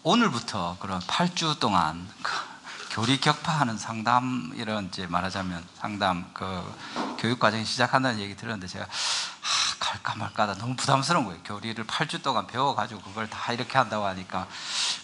오늘부터 그런 8주 동안 교리 격파하는 상담, 이런 이제 말하자면 상담 교육 과정이 시작한다는 얘기 들었는데 제가 갈까 말까 너무 부담스러운 거예요. 교리를 8주 동안 배워가지고 그걸 다 이렇게 한다고 하니까.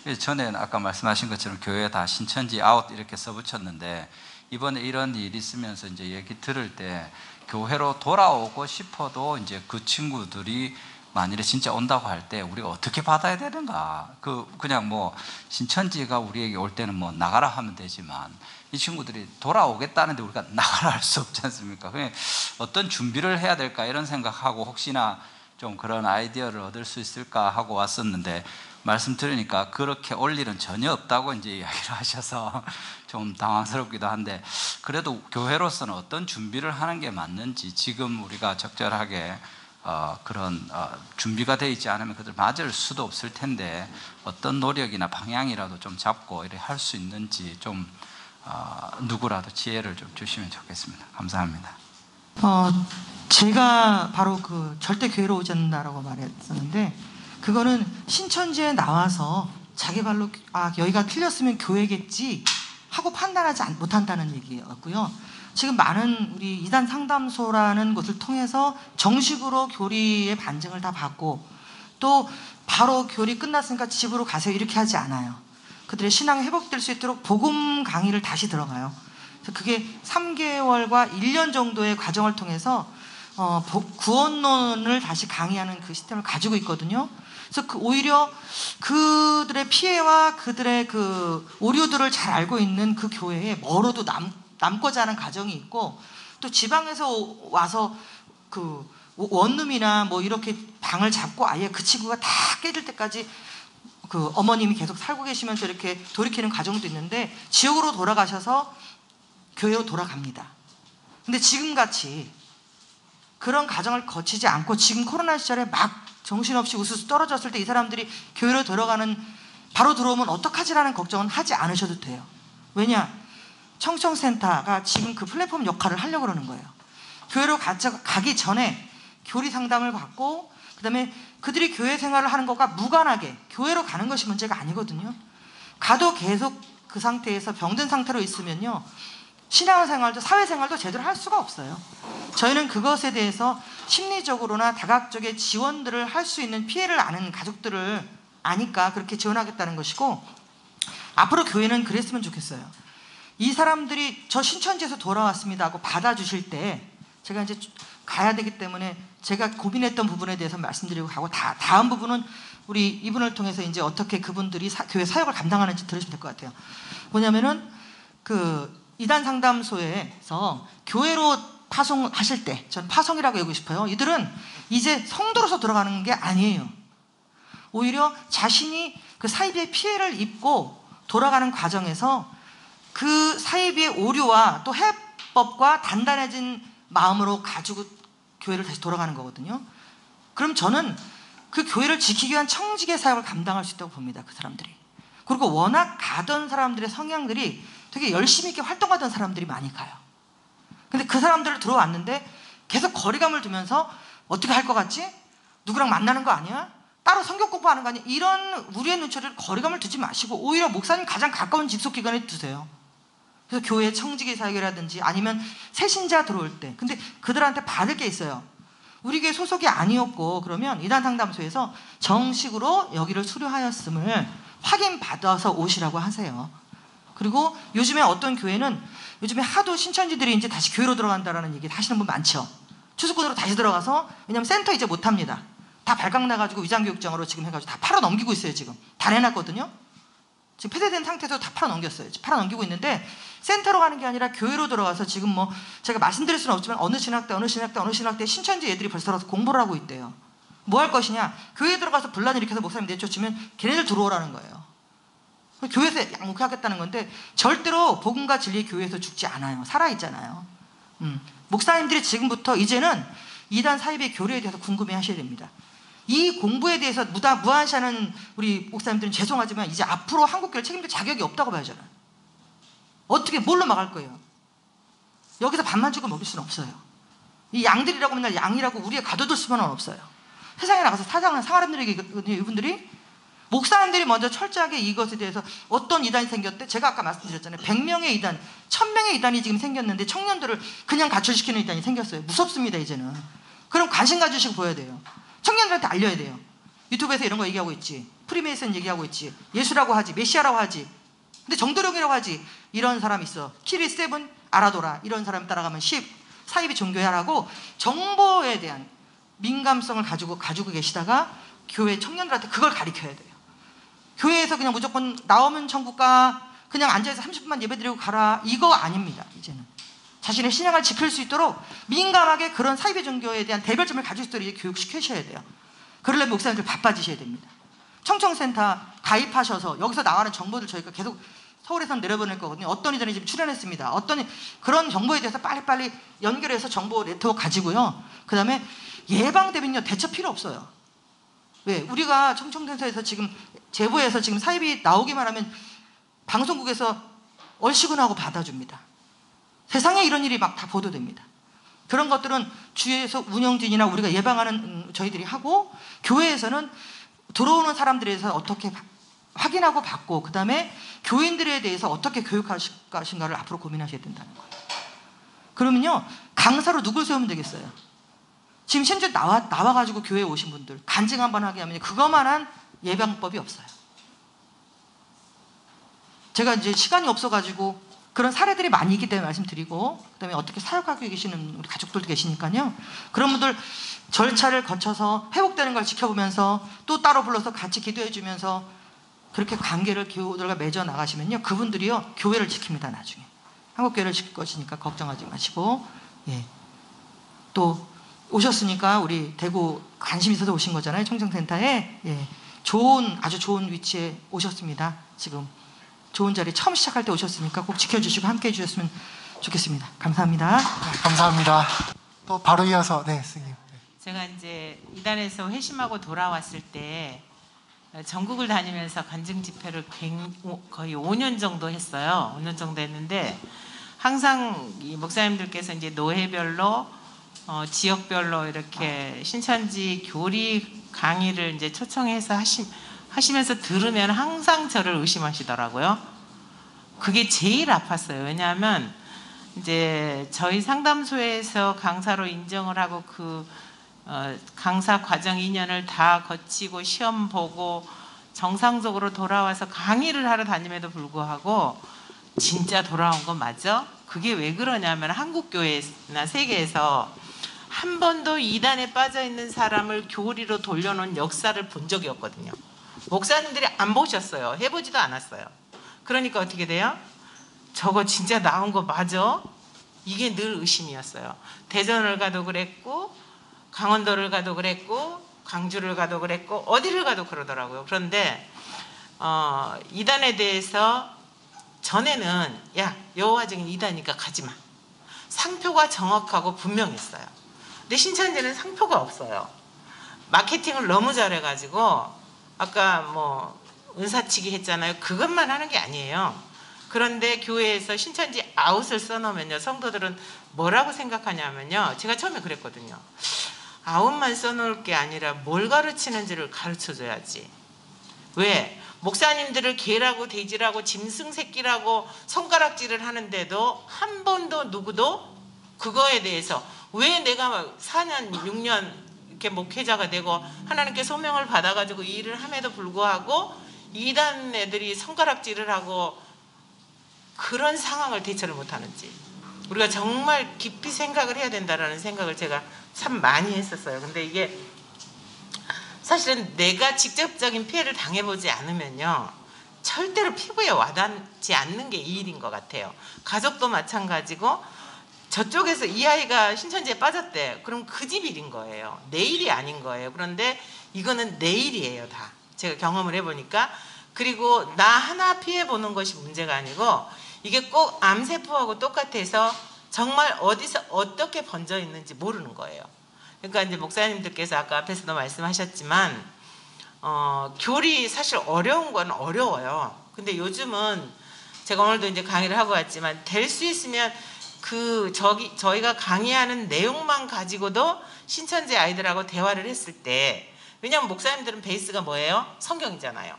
그래서 전에는 아까 말씀하신 것처럼 교회에 다 신천지 아웃 이렇게 써붙였는데, 이번에 이런 일이 있으면서 이제 얘기 들을 때 교회로 돌아오고 싶어도 이제 그 친구들이 만일에 진짜 온다고 할 때 우리가 어떻게 받아야 되는가. 그냥 뭐 신천지가 우리에게 올 때는 뭐 나가라 하면 되지만, 이 친구들이 돌아오겠다는데 우리가 나가라 할 수 없지 않습니까? 그냥 어떤 준비를 해야 될까 이런 생각하고, 혹시나 좀 그런 아이디어를 얻을 수 있을까 하고 왔었는데, 말씀 들으니까 그렇게 올 일은 전혀 없다고 이제 이야기를 하셔서 좀 당황스럽기도 한데, 그래도 교회로서는 어떤 준비를 하는 게 맞는지, 지금 우리가 적절하게 그런 준비가 되어 있지 않으면 그들 맞을 수도 없을 텐데, 어떤 노력이나 방향이라도 좀 잡고 이렇게 할 수 있는지 좀 누구라도 지혜를 좀 주시면 좋겠습니다. 감사합니다. 제가 바로 그 절대 교회로 오지 않는다라고 말했었는데, 그거는 신천지에 나와서 자기 발로 여기가 틀렸으면 교회겠지 하고 판단하지 못한다는 얘기였고요. 지금 많은 우리 이단 상담소라는 곳을 통해서 정식으로 교리의 반증을 다 받고, 또 바로 교리 끝났으니까 집으로 가세요 이렇게 하지 않아요. 그들의 신앙이 회복될 수 있도록 복음 강의를 다시 들어가요. 그래서 그게 3개월과 1년 정도의 과정을 통해서 구원론을 다시 강의하는 그 시스템을 가지고 있거든요. 그래서 오히려 그들의 피해와 그들의 그 오류들을 잘 알고 있는 그 교회에 멀어도 남고자 하는 가정이 있고, 또 지방에서 와서 그 원룸이나 뭐 이렇게 방을 잡고 아예 그 친구가 다 깨질 때까지 그 어머님이 계속 살고 계시면서 이렇게 돌이키는 과정도 있는데, 지옥으로 돌아가셔서 교회로 돌아갑니다. 근데 지금같이 그런 과정을 거치지 않고, 지금 코로나 시절에 막 정신없이 우수수 떨어졌을 때 이 사람들이 교회로 바로 들어오면 어떡하지라는 걱정은 하지 않으셔도 돼요. 왜냐? 청청센터가 지금 그 플랫폼 역할을 하려고 그러는 거예요. 교회로 가기 전에 교리 상담을 받고, 그 다음에 그들이 교회 생활을 하는 것과 무관하게 교회로 가는 것이 문제가 아니거든요. 가도 계속 그 상태에서 병든 상태로 있으면요, 신앙생활도 사회생활도 제대로 할 수가 없어요. 저희는 그것에 대해서 심리적으로나 다각적인 지원들을 할 수 있는, 피해를 아는 가족들을 아니까 그렇게 지원하겠다는 것이고, 앞으로 교회는 그랬으면 좋겠어요. 이 사람들이 저 신천지에서 돌아왔습니다 하고 받아주실 때, 제가 이제 가야 되기 때문에 제가 고민했던 부분에 대해서 말씀드리고 가고, 다음 부분은 우리 이분을 통해서 이제 어떻게 그분들이 교회 사역을 감당하는지 들으시면 될 것 같아요. 뭐냐면은 그 이단 상담소에서 교회로 파송하실 때, 전 파송이라고 얘기하고 싶어요. 이들은 이제 성도로서 돌아가는 게 아니에요. 오히려 자신이 그 사이비의 피해를 입고 돌아가는 과정에서 그 사이비의 오류와 또 해법과 단단해진 마음으로 가지고 교회를 다시 돌아가는 거거든요. 그럼 저는 그 교회를 지키기 위한 청지기의 사역을 감당할 수 있다고 봅니다. 그 사람들이. 그리고 워낙 가던 사람들의 성향들이 되게 열심히 있게 활동하던 사람들이 많이 가요. 근데 그 사람들을 들어왔는데 계속 거리감을 두면서 어떻게 할 것 같지? 누구랑 만나는 거 아니야? 따로 성경 공부하는 거 아니야? 이런 우리의 눈초리를 거리감을 두지 마시고, 오히려 목사님 가장 가까운 집속기관에 두세요. 그래서 교회 청지기 사역이라든지 아니면 새신자 들어올 때, 근데 그들한테 받을 게 있어요. 우리 교회 소속이 아니었고 그러면 이단 상담소에서 정식으로 여기를 수료하였음을 확인받아서 오시라고 하세요. 그리고 요즘에 어떤 교회는 요즘에 하도 신천지들이 이제 다시 교회로 들어간다라는 얘기 하시는 분 많죠. 추수꾼으로 다시 들어가서, 왜냐면 센터 이제 못합니다. 다 발각 나가지고 위장교육장으로 지금 해가지고 다 팔아 넘기고 있어요. 지금 다 내놨거든요. 지금 폐쇄된 상태에서 다 팔아 넘겼어요. 팔아 넘기고 있는데, 센터로 가는 게 아니라 교회로 들어가서 지금 뭐 제가 말씀드릴 수는 없지만 어느 신학대 신천지 애들이 벌써 들어가서 공부를 하고 있대요. 뭐 할 것이냐? 교회에 들어가서 분란 일으켜서 목사님 내쫓으면 걔네들 들어오라는 거예요. 교회에서 양육하겠다는 건데, 절대로 복음과 진리의 교회에서 죽지 않아요. 살아있잖아요. 목사님들이 지금부터 이제는 이단 사이비의 교리에 대해서 궁금해 하셔야 됩니다. 이 공부에 대해서 무한시하는 우리 목사님들은 죄송하지만 이제 앞으로 한국교회를 책임질 자격이 없다고 봐야잖아요. 어떻게 뭘로 막을 거예요? 여기서 밥만 주고 먹일 수는 없어요. 이 양들이라고 맨날 양이라고 우리가 가둬둘 수만은 없어요. 세상에 나가서 사랑하는 사람들에게 이분들이 목사님들이 먼저 철저하게 이것에 대해서 어떤 이단이 생겼대? 제가 아까 말씀드렸잖아요. 100명의 이단, 1000명의 이단이 지금 생겼는데 청년들을 그냥 가출시키는 이단이 생겼어요. 무섭습니다, 이제는. 그럼 관심 가지시고 보여야 돼요. 청년들한테 알려야 돼요. 유튜브에서 이런 거 얘기하고 있지. 프리메이슨 얘기하고 있지. 예수라고 하지. 메시아라고 하지. 근데 정도령이라고 하지. 이런 사람 있어. 키리 세븐 알아둬라. 이런 사람 따라가면 10. 사이비 종교야라고 정보에 대한 민감성을 가지고 계시다가 교회 청년들한테 그걸 가르쳐야 돼요. 교회에서 그냥 무조건 나오면 천국가, 그냥 앉아서 30분만 예배드리고 가라, 이거 아닙니다. 이제는 자신의 신앙을 지킬 수 있도록 민감하게 그런 사이비 종교에 대한 대별점을 가질 수 있도록 이제 교육시키셔야 돼요. 그러려면 목사님들 바빠지셔야 됩니다. 청청센터 가입하셔서 여기서 나가는 정보들 저희가 계속 서울에서 내려보낼 거거든요. 어떤 이전에 지금 출연했습니다. 어떤 그런 정보에 대해서 빨리빨리 연결해서 정보 네트워크 가지고요. 그 다음에 예방 대비는요, 대처 필요 없어요. 왜? 우리가 청청센터에서 지금 제보에서 지금 사입이 나오기만 하면 방송국에서 얼씨구나하고 받아줍니다. 세상에 이런 일이 막 다 보도됩니다. 그런 것들은 주위에서 운영진이나 우리가 예방하는 저희들이 하고, 교회에서는 들어오는 사람들에 대해서 어떻게 확인하고 받고, 그 다음에 교인들에 대해서 어떻게 교육할 것인가를 앞으로 고민하셔야 된다는 거예요. 그러면요, 강사로 누굴 세우면 되겠어요? 지금 심지어 나와가지고 교회에 오신 분들 간증 한번 하게 하면 그것만한 예방법이 없어요. 제가 이제 시간이 없어가지고 그런 사례들이 많이 있기 때문에 말씀드리고, 그 다음에 어떻게 사역하고 계시는 우리 가족들도 계시니까요. 그런 분들 절차를 거쳐서 회복되는 걸 지켜보면서 또 따로 불러서 같이 기도해 주면서 그렇게 관계를 교우들과 맺어 나가시면요, 그분들이요 교회를 지킵니다. 나중에 한국교회를 지킬 것이니까 걱정하지 마시고. 예. 또 오셨으니까 우리 대구 관심 있어서 오신 거잖아요. 청정센터에. 예. 아주 좋은 위치에 오셨습니다. 지금 좋은 자리 처음 시작할 때 오셨으니까 꼭 지켜주시고 함께 해주셨으면 좋겠습니다. 감사합니다. 네, 감사합니다. 또 바로 이어서 스님. 제가 이제 이단에서 회심하고 돌아왔을 때 전국을 다니면서 간증 집회를 거의 5년 정도 했어요. 5년 정도 했는데 항상 이 목사님들께서 이제 노회별로 지역별로 이렇게 신천지 교리 강의를 이제 초청해서 하시면서 들으면 항상 저를 의심하시더라고요. 그게 제일 아팠어요. 왜냐하면 이제 저희 상담소에서 강사로 인정을 하고 강사 과정 2년을 다 거치고 시험 보고 정상적으로 돌아와서 강의를 하러 다님에도 불구하고 진짜 돌아온 거 맞아? 그게 왜 그러냐면 한국교회나 세계에서 한 번도 이단에 빠져있는 사람을 교리로 돌려놓은 역사를 본 적이 없거든요. 목사님들이 안 보셨어요. 해보지도 않았어요. 그러니까 어떻게 돼요? 저거 진짜 나온 거 맞아? 이게 늘 의심이었어요. 대전을 가도 그랬고 강원도를 가도 그랬고 광주를 가도 그랬고 어디를 가도 그러더라고요. 그런데 이단에 대해서 전에는 야 여호와 증인 이단이니까 가지마. 상표가 정확하고 분명했어요. 근데 신천지는 상표가 없어요. 마케팅을 너무 잘해가지고 아까 뭐 은사치기 했잖아요. 그것만 하는 게 아니에요. 그런데 교회에서 신천지 아웃을 써놓으면요, 성도들은 뭐라고 생각하냐면요, 제가 처음에 그랬거든요. 아웃만 써놓을 게 아니라 뭘 가르치는지를 가르쳐줘야지. 왜? 목사님들을 개라고 돼지라고 짐승 새끼라고 손가락질을 하는데도 한 번도 누구도 그거에 대해서 왜 내가 4년 6년 이렇게 목회자가 되고 하나님께 소명을 받아가지고 이 일을 함에도 불구하고 이단 애들이 손가락질을 하고 그런 상황을 대처를 못하는지 우리가 정말 깊이 생각을 해야 된다라는 생각을 제가 참 많이 했었어요. 근데 이게 사실은 내가 직접적인 피해를 당해보지 않으면요, 절대로 피부에 와닿지 않는 게 이 일인 것 같아요. 가족도 마찬가지고 저쪽에서 이 아이가 신천지에 빠졌대. 그럼 그 집 일인 거예요. 내 일이 아닌 거예요. 그런데 이거는 내 일이에요, 다. 제가 경험을 해보니까. 그리고 나 하나 피해보는 것이 문제가 아니고 이게 꼭 암세포하고 똑같아서 정말 어디서 어떻게 번져 있는지 모르는 거예요. 그러니까 이제 목사님들께서 아까 앞에서도 말씀하셨지만 교리 사실 어려운 건 어려워요. 근데 요즘은 제가 오늘도 이제 강의를 하고 왔지만 될 수 있으면 저희가 강의하는 내용만 가지고도 신천지 아이들하고 대화를 했을 때, 왜냐하면 목사님들은 베이스가 뭐예요? 성경이잖아요.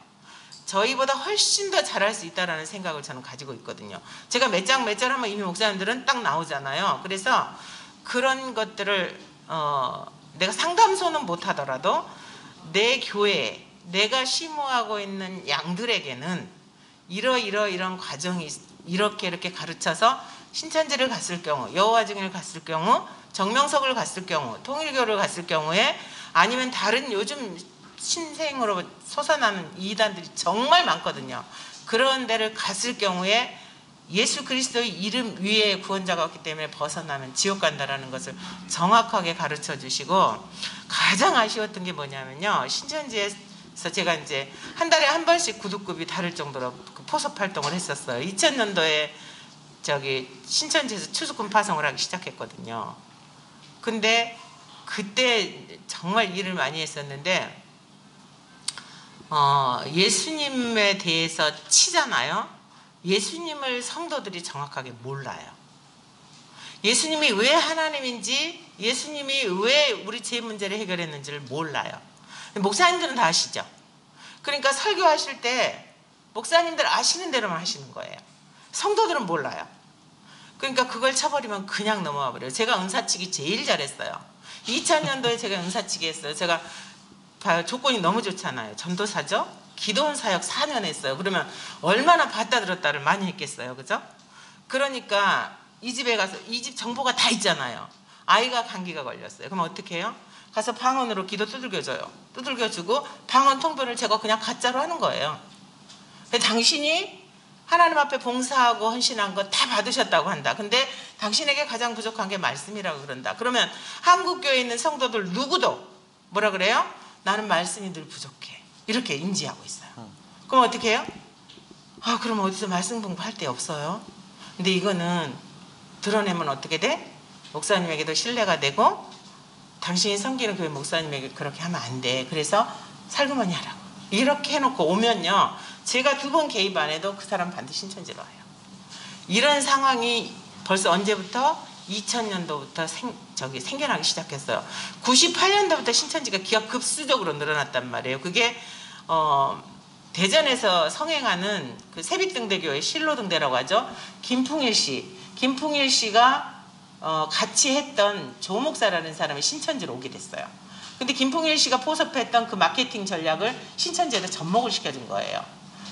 저희보다 훨씬 더 잘할 수 있다라는 생각을 저는 가지고 있거든요. 제가 몇 장 하면 이미 목사님들은 딱 나오잖아요. 그래서 그런 것들을 내가 상담소는 못하더라도 내 교회에 내가 심호하고 있는 양들에게는 이런 과정이 이렇게 가르쳐서 신천지를 갔을 경우, 여호와 증인을 갔을 경우, 정명석을 갔을 경우, 통일교를 갔을 경우에 아니면 다른 요즘 신생으로 솟아나는 이단들이 정말 많거든요. 그런 데를 갔을 경우에 예수 그리스도의 이름 위에 구원자가 없기 때문에 벗어나면 지옥 간다라는 것을 정확하게 가르쳐 주시고, 가장 아쉬웠던 게 뭐냐면요, 신천지에서 제가 이제 한 달에 한 번씩 구두급이 다를 정도로 그 포섭 활동을 했었어요. 2000년도에 신천지에서 추수금 파송을 하기 시작했거든요. 근데 그때 정말 일을 많이 했었는데, 예수님에 대해서 치잖아요. 예수님을 성도들이 정확하게 몰라요. 예수님이 왜 하나님인지, 예수님이 왜 우리 죄 문제를 해결했는지를 몰라요. 목사님들은 다 아시죠? 그러니까 설교하실 때 목사님들 아시는 대로만 하시는 거예요. 성도들은 몰라요. 그러니까 그걸 쳐버리면 그냥 넘어와 버려요. 제가 은사치기 제일 잘했어요. 2000년도에 제가 은사치기 했어요. 제가 조건이 너무 좋잖아요. 전도사죠? 기도원 사역 4년 했어요. 그러면 얼마나 봤다 들었다를 많이 했겠어요. 그죠? 그러니까 이 집에 가서, 이 집 정보가 다 있잖아요. 아이가 감기가 걸렸어요. 그럼 어떻게 해요? 가서 방언으로 기도 두들겨줘요. 두들겨주고 방언 통변을 제가 그냥 가짜로 하는 거예요. 당신이 하나님 앞에 봉사하고 헌신한 거 다 받으셨다고 한다. 근데 당신에게 가장 부족한 게 말씀이라고 그런다. 그러면 한국교회에 있는 성도들 누구도 뭐라 그래요? 나는 말씀이 늘 부족해. 이렇게 인지하고 있어요. 그럼 어떻게 해요? 그럼 어디서 말씀 공부할 데 없어요. 근데 이거는 드러내면 어떻게 돼? 목사님에게도 신뢰가 되고, 당신이 섬기는 교회 목사님에게 그렇게 하면 안 돼. 그래서 살그머니 하라고. 이렇게 해놓고 오면요, 제가 2번 개입 안 해도 그 사람 반드시 신천지로 와요. 이런 상황이 벌써 언제부터? 2000년도부터 생겨나기 시작했어요. 98년도부터 신천지가 기하급수적으로 늘어났단 말이에요. 그게 대전에서 성행하는 그 세빛등대교회 실로등대라고 하죠. 김풍일 씨가 같이 했던 조 목사라는 사람이 신천지로 오게 됐어요. 근데 김풍일 씨가 포섭했던 그 마케팅 전략을 신천지에다 접목을 시켜준 거예요.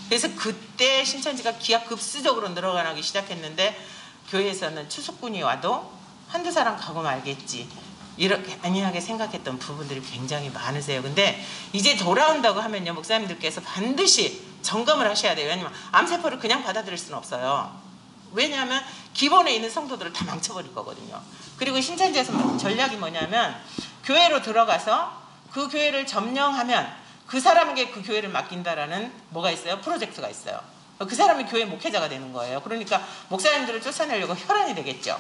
그래서 그때 신천지가 기하급수적으로 늘어나기 시작했는데, 교회에서는 추수꾼이 와도 한두 사람 가고 말겠지, 이렇게 안이하게 생각했던 부분들이 굉장히 많으세요. 근데 이제 돌아온다고 하면요, 목사님들께서 반드시 점검을 하셔야 돼요. 왜냐면 암세포를 그냥 받아들일 수는 없어요. 왜냐하면 기본에 있는 성도들을 다 망쳐버릴 거거든요. 그리고 신천지에서 전략이 뭐냐면, 교회로 들어가서 그 교회를 점령하면 그 사람에게 그 교회를 맡긴다라는 뭐가 있어요? 프로젝트가 있어요. 그 사람이 교회 목회자가 되는 거예요. 그러니까 목사님들을 쫓아내려고 혈안이 되겠죠.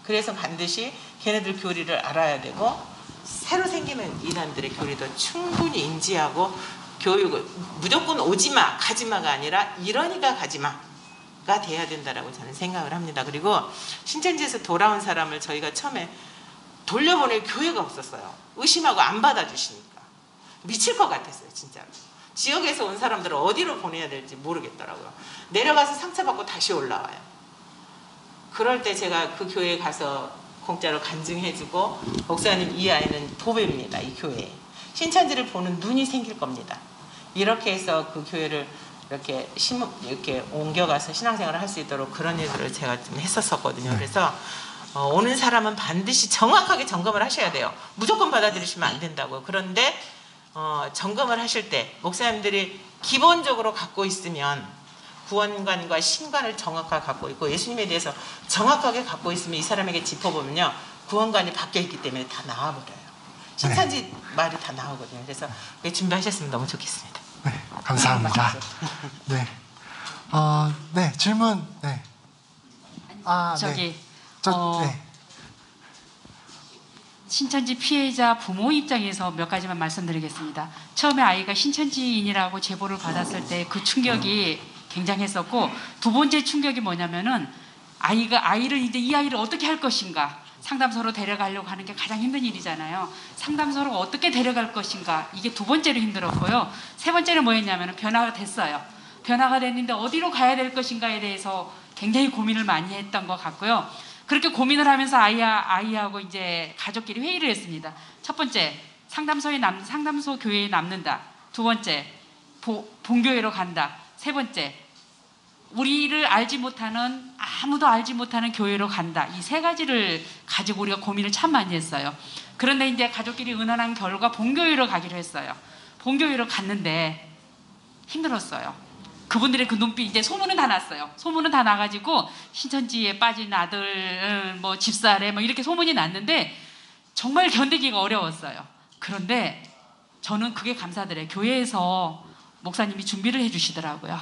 그래서 반드시 걔네들 교리를 알아야 되고, 새로 생기는 이단들의 교리도 충분히 인지하고, 교육을 무조건 오지마 가지마가 아니라 이러니까 가지마가 돼야 된다라고 저는 생각을 합니다. 그리고 신천지에서 돌아온 사람을 저희가 처음에 돌려보낼 교회가 없었어요. 의심하고 안 받아주시니까 미칠 것 같았어요. 진짜로. 지역에서 온 사람들을 어디로 보내야 될지 모르겠더라고요. 내려가서 상처받고 다시 올라와요. 그럴 때 제가 그 교회에 가서 공짜로 간증해주고, 목사님 이 아이는 도배입니다. 이 교회에. 신천지를 보는 눈이 생길 겁니다. 이렇게 해서 그 교회를 이렇게 옮겨가서 신앙생활을 할 수 있도록 그런 일들을 제가 좀 했었거든요. 그래서 오는 사람은 반드시 정확하게 점검을 하셔야 돼요. 무조건 받아들이시면 안 된다고요. 그런데 점검을 하실 때 목사님들이 기본적으로 갖고 있으면, 구원관과 신관을 정확하게 갖고 있고 예수님에 대해서 정확하게 갖고 있으면, 이 사람에게 짚어보면요, 구원관이 바뀌어 있기 때문에 다 나와버려요. 신천지 말이 다 나오거든요. 그래서 준비하셨으면 너무 좋겠습니다. 네, 감사합니다. 네, 네, 질문. 네. 저기 네. 신천지 피해자 부모 입장에서 몇 가지만 말씀드리겠습니다. 처음에 아이가 신천지인이라고 제보를 받았을 때 그 충격이 굉장했었고, 두 번째 충격이 뭐냐면은 아이를 이제 이 아이를 어떻게 할 것인가, 상담소로 데려가려고 하는 게 가장 힘든 일이잖아요. 상담소로 어떻게 데려갈 것인가, 이게 두 번째로 힘들었고요. 세 번째는 뭐였냐면 변화가 됐어요. 변화가 됐는데 어디로 가야 될 것인가에 대해서 굉장히 고민을 많이 했던 것 같고요. 그렇게 고민을 하면서 아이하고 이제 가족끼리 회의를 했습니다. 첫 번째, 상담소 교회에 남는다. 두 번째, 본교회로 간다. 세 번째, 우리를 알지 못하는, 아무도 알지 못하는 교회로 간다. 이 세 가지를 가지고 우리가 고민을 참 많이 했어요. 그런데 이제 가족끼리 의논한 결과 본교회로 가기로 했어요. 본교회로 갔는데 힘들었어요. 그분들의 그 눈빛, 이제 소문은 다 났어요. 소문은 다 나가지고 신천지에 빠진 아들, 뭐 집사래, 뭐 이렇게 소문이 났는데 정말 견디기가 어려웠어요. 그런데 저는 그게 감사드려요. 교회에서 목사님이 준비를 해주시더라고요.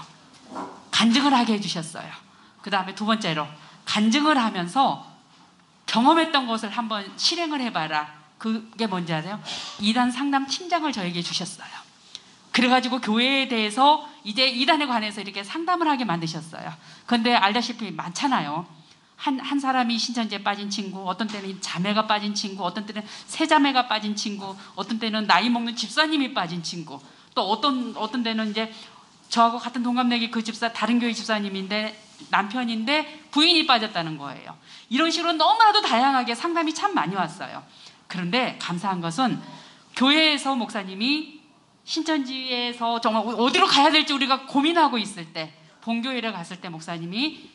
간증을 하게 해주셨어요. 그 다음에 두 번째로 간증을 하면서 경험했던 것을 한번 실행을 해봐라. 그게 뭔지 아세요? 이단 상담 팀장을 저에게 주셨어요. 그래가지고 교회에 대해서 이제 이단에 관해서 이렇게 상담을 하게 만드셨어요. 그런데 알다시피 많잖아요. 한 사람이 신천지에 빠진 친구, 어떤 때는 자매가 빠진 친구, 어떤 때는 세자매가 빠진 친구, 어떤 때는 나이 먹는 집사님이 빠진 친구, 또 어떤 때는 이제 저하고 같은 동갑내기 그 집사, 다른 교회 집사님인데 남편인데 부인이 빠졌다는 거예요. 이런 식으로 너무나도 다양하게 상담이 참 많이 왔어요. 그런데 감사한 것은 교회에서 목사님이 신천지에서 정말 어디로 가야 될지 우리가 고민하고 있을 때, 본교회를 갔을 때 목사님이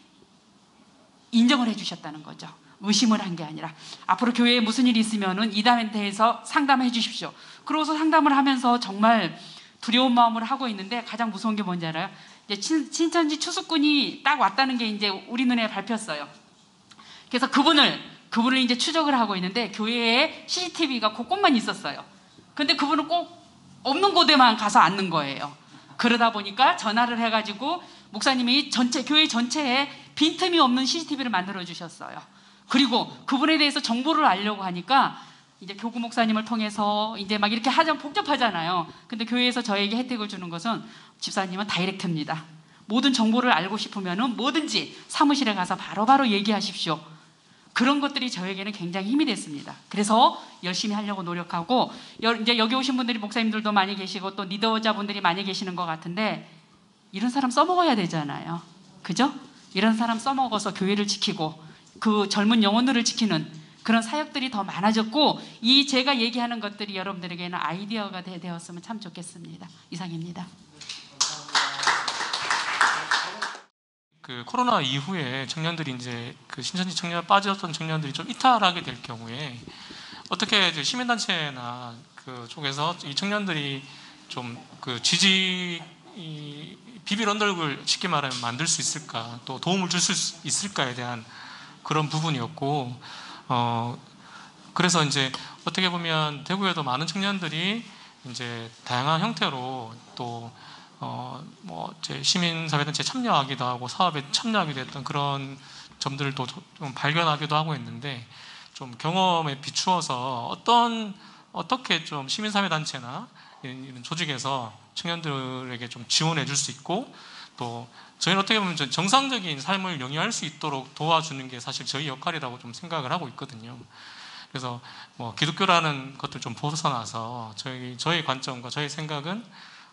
인정을 해주셨다는 거죠. 의심을 한 게 아니라 앞으로 교회에 무슨 일이 있으면은 이단한테서 상담해 주십시오. 그러고서 상담을 하면서 정말 두려운 마음으로 하고 있는데 가장 무서운 게 뭔지 알아요? 이제 신천지 추수꾼이 딱 왔다는 게 이제 우리 눈에 밟혔어요. 그래서 그분을 이제 추적을 하고 있는데 교회에 CCTV가 곳곳만 있었어요. 근데 그분은 꼭 없는 곳에만 가서 앉는 거예요. 그러다 보니까 전화를 해가지고 목사님이 교회 전체에 빈틈이 없는 CCTV를 만들어 주셨어요. 그리고 그분에 대해서 정보를 알려고 하니까 이제 교구 목사님을 통해서 이제 막 이렇게 하자면 복잡하잖아요. 근데 교회에서 저에게 혜택을 주는 것은 집사님은 다이렉트입니다. 모든 정보를 알고 싶으면은 뭐든지 사무실에 가서 바로바로 얘기하십시오. 그런 것들이 저에게는 굉장히 힘이 됐습니다. 그래서 열심히 하려고 노력하고, 이제 여기 오신 분들이 목사님들도 많이 계시고 또 리더자분들이 많이 계시는 것 같은데, 이런 사람 써먹어야 되잖아요. 그죠? 이런 사람 써먹어서 교회를 지키고 그 젊은 영혼들을 지키는 그런 사역들이 더 많아졌고, 이 제가 얘기하는 것들이 여러분들에게는 아이디어가 되었으면 참 좋겠습니다. 이상입니다. 그 코로나 이후에 청년들이 이제 그 신천지 청년 빠졌던 청년들이 좀 이탈하게 될 경우에 어떻게 이제 시민단체나 그 쪽에서 이 청년들이 좀 그 비빌 언덕을 쉽게 말하면 만들 수 있을까, 또 도움을 줄 수 있을까에 대한 그런 부분이었고, 그래서 이제 어떻게 보면 대구에도 많은 청년들이 이제 다양한 형태로 또 제 시민사회단체에 참여하기도 하고 사업에 참여하기도 했던 그런 점들도 좀 발견하기도 하고 했는데, 좀 경험에 비추어서 어떻게 좀 시민사회단체나 이런 조직에서 청년들에게 좀 지원해 줄 수 있고, 또 저희는 어떻게 보면 정상적인 삶을 영위할 수 있도록 도와주는 게 사실 저희 역할이라고 좀 생각을 하고 있거든요. 그래서 뭐 기독교라는 것들 좀 벗어나서 저희 관점과 저희 생각은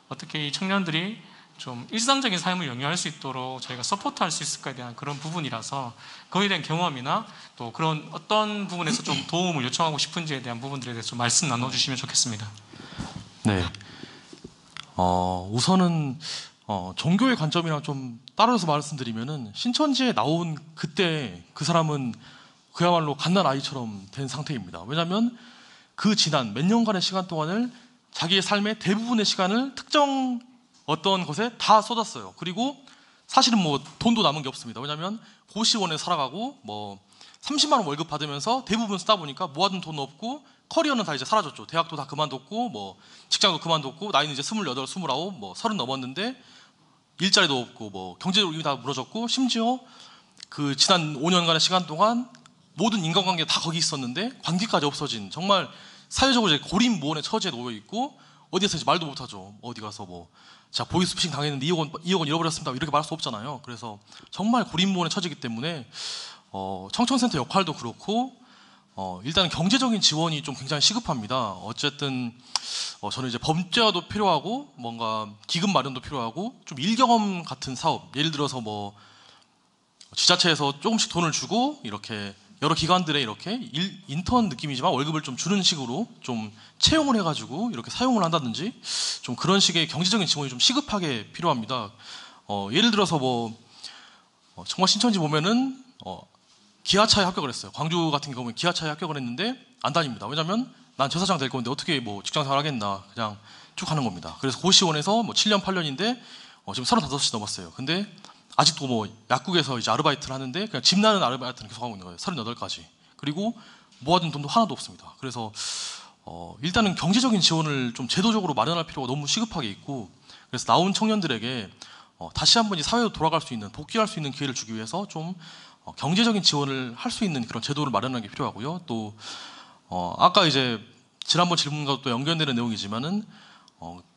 어떻게 이 청년들이 좀 일상적인 삶을 영위할 수 있도록 저희가 서포트할 수 있을까에 대한 그런 부분이라서, 그거에 대한 경험이나 또 그런 어떤 부분에서 좀 도움을 요청하고 싶은지에 대한 부분들에 대해서 좀 말씀 나눠주시면 좋겠습니다. 네. 우선은 종교의 관점이랑 좀 따라서 말씀드리면은, 신천지에 나온 그때 그 사람은 그야말로 갓난 아이처럼 된 상태입니다. 왜냐하면 그 지난 몇 년간의 시간 동안을 자기의 삶의 대부분의 시간을 특정 어떤 것에 다 쏟았어요. 그리고 사실은 뭐 돈도 남은 게 없습니다. 왜냐하면 고시원에 살아가고 뭐 30만 원 월급 받으면서 대부분 쓰다 보니까 모아둔 돈 없고, 커리어는 다 이제 사라졌죠. 대학도 다 그만뒀고 뭐 직장도 그만뒀고, 나이는 이제 28, 29, 뭐 30 넘었는데 일자리도 없고 뭐 경제적으로 이미 다 무너졌고, 심지어 그 지난 5년간의 시간 동안 모든 인간관계 다 거기 있었는데 관계까지 없어진, 정말 사회적으로 이제 고립무원의 처지에 놓여 있고, 어디에서 이제 말도 못하죠. 어디 가서 뭐 자 보이스피싱 당했는데 2억 원 잃어버렸습니다 이렇게 말할 수 없잖아요. 그래서 정말 고립무원의 처지이기 때문에 청천센터 역할도 그렇고, 일단 경제적인 지원이 좀 굉장히 시급합니다. 어쨌든 저는 이제 범죄화도 필요하고 뭔가 기금 마련도 필요하고 좀 일경험 같은 사업, 예를 들어서 뭐 지자체에서 조금씩 돈을 주고 이렇게 여러 기관들에 이렇게 인턴 느낌이지만 월급을 좀 주는 식으로 좀 채용을 해가지고 이렇게 사용을 한다든지 좀 그런 식의 경제적인 지원이 좀 시급하게 필요합니다. 예를 들어서 뭐 정말 신천지 보면은 기아차에 합격을 했어요. 광주 같은 경우는 기아차에 합격을 했는데 안 다닙니다. 왜냐하면 난 제사장 될 건데 어떻게 뭐 직장생활 하겠나, 그냥 쭉 하는 겁니다. 그래서 고시원에서 뭐 7년 8년인데 지금 35이 넘었어요. 근데 아직도 뭐 약국에서 이제 아르바이트를 하는데 그냥 집 나는 아르바이트를 계속 하고 있는 거예요. 38까지. 그리고 모아둔 돈도 하나도 없습니다. 그래서 일단은 경제적인 지원을 좀 제도적으로 마련할 필요가 너무 시급하게 있고, 그래서 나온 청년들에게 다시 한번 이 사회로 돌아갈 수 있는, 복귀할 수 있는 기회를 주기 위해서 좀 경제적인 지원을 할 수 있는 그런 제도를 마련하는 게 필요하고요. 또 아까 이제 지난번 질문과 또 연결되는 내용이지만은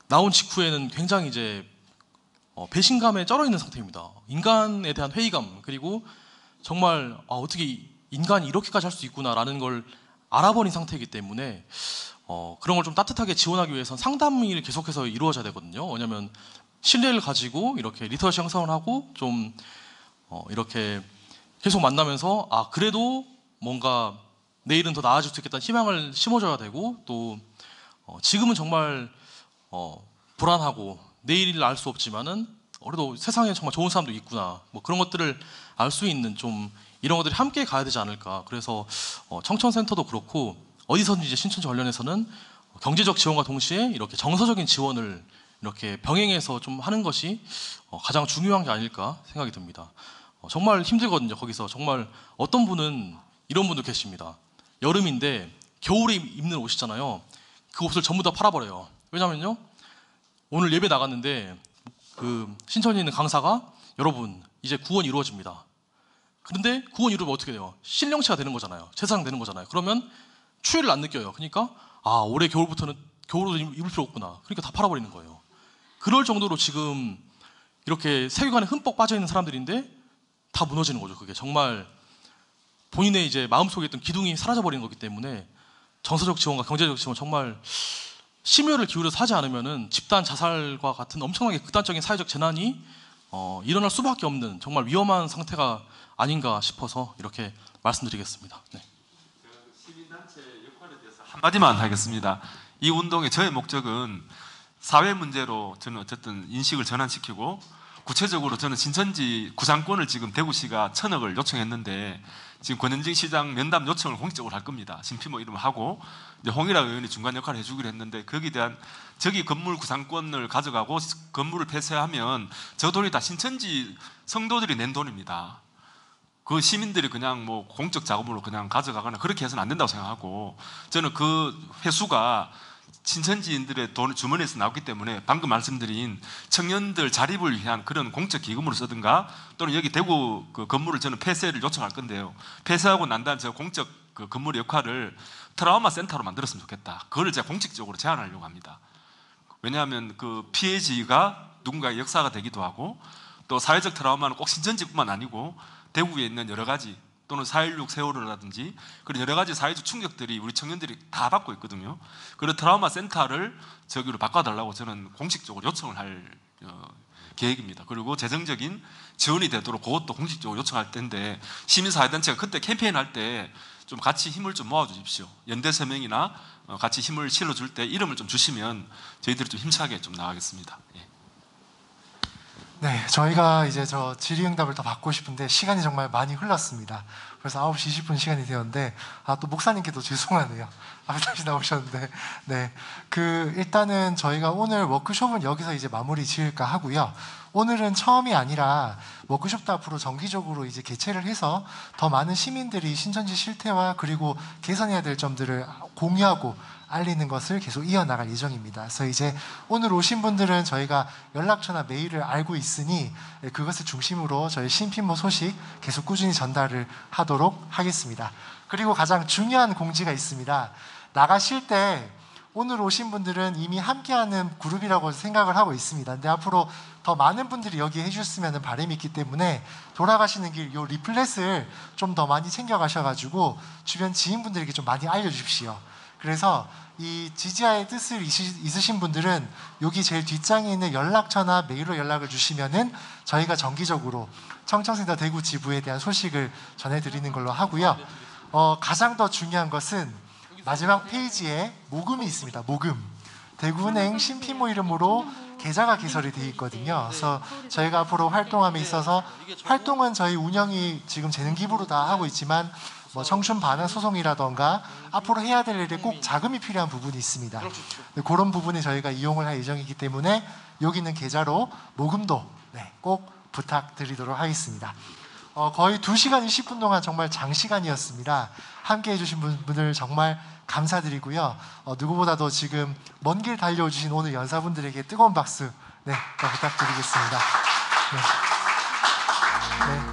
나온 직후에는 굉장히 이제 배신감에 쩔어 있는 상태입니다. 인간에 대한 회의감, 그리고 정말 어떻게 인간이 이렇게까지 할 수 있구나라는 걸 알아버린 상태이기 때문에 그런 걸 좀 따뜻하게 지원하기 위해서는 상담이 계속해서 이루어져야 되거든요. 왜냐하면 신뢰를 가지고 이렇게 리터러시 형성을 하고 좀 이렇게 계속 만나면서 그래도 뭔가 내일은 더 나아질 수 있겠다는 희망을 심어줘야 되고, 또 지금은 정말 불안하고 내일을 알 수 없지만은 그래도 세상에 정말 좋은 사람도 있구나, 뭐 그런 것들을 알 수 있는 좀 이런 것들이 함께 가야 되지 않을까. 그래서 청천센터도 그렇고 어디서든지 이제 신천지 관련해서는 경제적 지원과 동시에 이렇게 정서적인 지원을 이렇게 병행해서 좀 하는 것이 가장 중요한 게 아닐까 생각이 듭니다. 정말 힘들거든요. 거기서 정말 어떤 분은 이런 분도 계십니다. 여름인데 겨울에 입는 옷이잖아요. 그 옷을 전부 다 팔아버려요. 왜냐면요, 오늘 예배 나갔는데 그 신천지에 있는 강사가 여러분 이제 구원이 이루어집니다. 그런데 구원 이루면 어떻게 돼요? 신령체가 되는 거잖아요. 제사장 되는 거잖아요. 그러면 추위를 안 느껴요. 그러니까 올해 겨울부터는 겨울옷 입을 필요 없구나. 그러니까 다 팔아버리는 거예요. 그럴 정도로 지금 이렇게 세계관에 흠뻑 빠져 있는 사람들인데 다 무너지는 거죠. 그게 정말 본인의 이제 마음속에 있던 기둥이 사라져버리는 거기 때문에 정서적 지원과 경제적 지원 정말 심혈을 기울여서 하지 않으면은 집단 자살과 같은 엄청나게 극단적인 사회적 재난이 일어날 수밖에 없는 정말 위험한 상태가 아닌가 싶어서 이렇게 말씀드리겠습니다. 네. 시민단체 역할에 대해서 한마디만 하겠습니다. 이 운동의 저의 목적은 사회 문제로 저는 어쨌든 인식을 전환시키고, 구체적으로 저는 신천지 구상권을 지금 대구시가 1,000억을 요청했는데 지금 권현직 시장 면담 요청을 공식적으로 할 겁니다. 심피모 이름을 하고 이제 홍일화 의원이 중간 역할을 해주기로 했는데, 거기에 대한 저기 건물 구상권을 가져가고 건물을 폐쇄하면 저 돈이 다 신천지 성도들이 낸 돈입니다. 그 시민들이 그냥 뭐 공적 자금으로 그냥 가져가거나 그렇게 해서는 안 된다고 생각하고, 저는 그 회수가 신천지인들의 돈을 주머니에서 나오기 때문에 방금 말씀드린 청년들 자립을 위한 그런 공적 기금으로 쓰든가, 또는 여기 대구 그 건물을 저는 폐쇄를 요청할 건데요, 폐쇄하고 난 다음에 저 공적 그 건물의 역할을 트라우마 센터로 만들었으면 좋겠다. 그걸 제가 공식적으로 제안하려고 합니다. 왜냐하면 그 피해지가 누군가의 역사가 되기도 하고, 또 사회적 트라우마는 꼭 신천지뿐만 아니고 대구에 있는 여러 가지, 또는 4.16 세월호라든지 그런 여러 가지 사회적 충격들이 우리 청년들이 다 받고 있거든요. 그런 트라우마 센터를 저기로 바꿔달라고 저는 공식적으로 요청을 할 계획입니다. 그리고 재정적인 지원이 되도록 그것도 공식적으로 요청할 텐데, 시민사회단체가 그때 캠페인 할 때 좀 같이 힘을 좀 모아주십시오. 연대서명이나 같이 힘을 실어줄 때 이름을 좀 주시면 저희들이 좀 힘차게 좀 나가겠습니다. 예. 네, 저희가 이제 저 질의응답을 더 받고 싶은데 시간이 정말 많이 흘렀습니다. 그래서 9시 20분 시간이 되었는데 또 목사님께도 죄송하네요. 다시 나오셨는데, 네, 일단은 저희가 오늘 워크숍은 여기서 이제 마무리 지을까 하고요. 오늘은 처음이 아니라 워크숍도 앞으로 정기적으로 이제 개최를 해서 더 많은 시민들이 신천지 실태와 그리고 개선해야 될 점들을 공유하고 알리는 것을 계속 이어나갈 예정입니다. 그래서 이제 오늘 오신 분들은 저희가 연락처나 메일을 알고 있으니 그것을 중심으로 저희 신피모 소식 계속 꾸준히 전달을 하도록 하겠습니다. 그리고 가장 중요한 공지가 있습니다. 나가실 때 오늘 오신 분들은 이미 함께하는 그룹이라고 생각을 하고 있습니다. 근데 앞으로 더 많은 분들이 여기 해주셨으면 바람이 있기 때문에 돌아가시는 길 요 리플렛을 좀 더 많이 챙겨가셔가지고 주변 지인분들에게 좀 많이 알려주십시오. 그래서 이 지지아의 뜻을 있으신 분들은 여기 제일 뒷장에 있는 연락처나 메일로 연락을 주시면은 저희가 정기적으로 청청센터 대구 지부에 대한 소식을 전해드리는 걸로 하고요. 가장 더 중요한 것은 마지막 페이지에 모금이 있습니다. 모금. 대구은행 신피모 이름으로 계좌가 개설이 되어 있거든요. 그래서 저희가 앞으로 활동함에 있어서 활동은 저희 운영이 지금 재능 기부로 다 하고 있지만 뭐 청춘 반환 소송이라던가 앞으로 해야 될 일에 꼭 자금이 필요한 부분이 있습니다. 그런 부분에 저희가 이용을 할 예정이기 때문에 여기 있는 계좌로 모금도 꼭 부탁드리도록 하겠습니다. 거의 2시간 20분 동안 정말 장시간이었습니다. 함께 해주신 분들 정말 감사드리고요. 누구보다도 지금 먼 길 달려주신 오늘 연사분들에게 뜨거운 박수 더 부탁드리겠습니다. 네.